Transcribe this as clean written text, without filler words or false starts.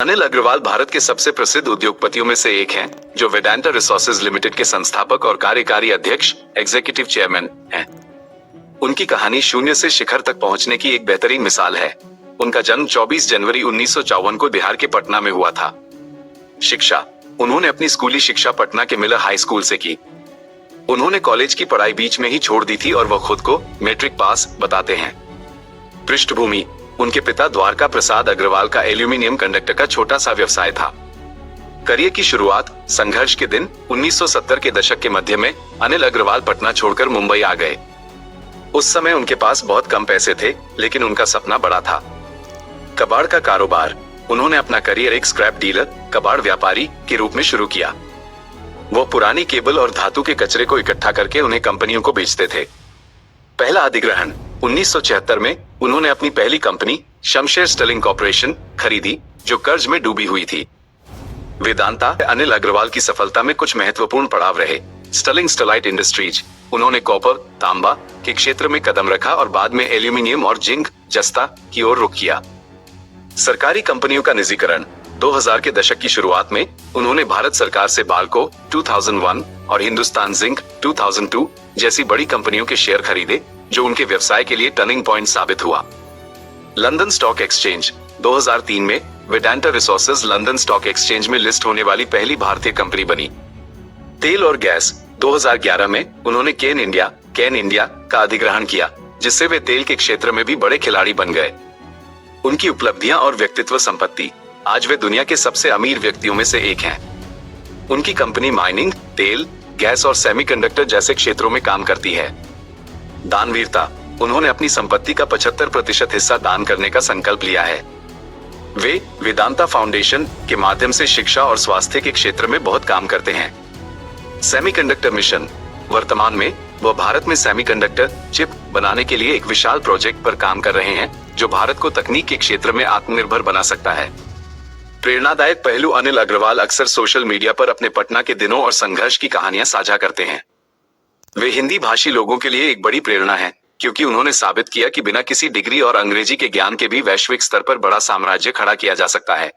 अनिल अग्रवाल भारत के सबसे प्रसिद्ध उद्योगपतियों में से एक हैं, जो वेदांता रिसोर्सेज लिमिटेड के संस्थापक और कार्यकारी अध्यक्ष एग्जीक्यूटिव चेयरमैन हैं। उनकी कहानी शून्य से शिखर तक पहुंचने की एक बेहतरीन मिसाल है। उनका जन्म 24 जनवरी 1954 को बिहार के पटना में हुआ था। शिक्षा, उन्होंने अपनी स्कूली शिक्षा पटना के मिलर हाई स्कूल से की। उन्होंने कॉलेज की पढ़ाई बीच में ही छोड़ दी थी और वह खुद को मैट्रिक पास बताते हैं। पृष्ठभूमि, उनके पिता द्वारका प्रसाद अग्रवाल का एल्यूमिनियम कंडक्टर का छोटा सा व्यवसाय था। करियर की शुरुआत, संघर्ष के दिन 1970 के दशक के मध्य में अनिल अग्रवाल पटना छोड़कर मुंबई आ गए। उस समय उनके पास बहुत कम पैसे थे, लेकिन उनका सपना बड़ा था। कबाड़ का कारोबार, उन्होंने अपना करियर एक स्क्रैप डीलर, कबाड़ व्यापारी के रूप में शुरू किया। वो पुरानी केबल और धातु के कचरे को इकट्ठा करके उन्हें कंपनियों को बेचते थे। पहला अधिग्रहण 1976 में उन्होंने अपनी पहली कंपनी शमशेर स्टर्लिंग कॉर्पोरेशन खरीदी, जो कर्ज में डूबी हुई थी। वेदांता अनिल अग्रवाल की सफलता में कुछ महत्वपूर्ण पड़ाव रहे। स्टर्लिंग स्टरलाइट इंडस्ट्रीज, उन्होंने कॉपर, तांबा के क्षेत्र में कदम रखा और बाद में एल्यूमिनियम और जिंक, जस्ता की ओर रुख किया। सरकारी कंपनियों का निजीकरण, 2000 के दशक की शुरुआत में उन्होंने भारत सरकार से बाल्को 2001 और हिंदुस्तान जिंक 2002 जैसी बड़ी कंपनियों के शेयर खरीदे, जो उनके व्यवसाय के लिए टर्निंग पॉइंट साबित हुआ। लंदन स्टॉक एक्सचेंज, 2003 में Vedanta resources London stock exchange में लिस्ट होने वाली पहली भारतीय कंपनी बनी। तेल और गैस, 2011 में उन्होंने केन इंडिया का अधिग्रहण किया, जिससे वे तेल के क्षेत्र में भी बड़े खिलाड़ी बन गए। उनकी उपलब्धियां और व्यक्तित्व संपत्ति, आज वे दुनिया के सबसे अमीर व्यक्तियों में से एक हैं। उनकी कंपनी माइनिंग, तेल, गैस और सेमीकंडक्टर जैसे क्षेत्रों में काम करती है। दानवीरता, उन्होंने अपनी संपत्ति का 75% हिस्सा दान करने का संकल्प लिया है। वे वेदांता फाउंडेशन के माध्यम से शिक्षा और स्वास्थ्य के क्षेत्र में बहुत काम करते हैं। सेमीकंडक्टर मिशन, वर्तमान में वह भारत में सेमीकंडक्टर चिप बनाने के लिए एक विशाल प्रोजेक्ट पर काम कर रहे हैं, जो भारत को तकनीक के क्षेत्र में आत्मनिर्भर बना सकता है। प्रेरणादायक पहलू, अनिल अग्रवाल अक्सर सोशल मीडिया पर अपने पटना के दिनों और संघर्ष की कहानियां साझा करते हैं। वे हिंदी भाषी लोगों के लिए एक बड़ी प्रेरणा है, क्योंकि उन्होंने साबित किया कि बिना किसी डिग्री और अंग्रेजी के ज्ञान के भी वैश्विक स्तर पर बड़ा साम्राज्य खड़ा किया जा सकता है।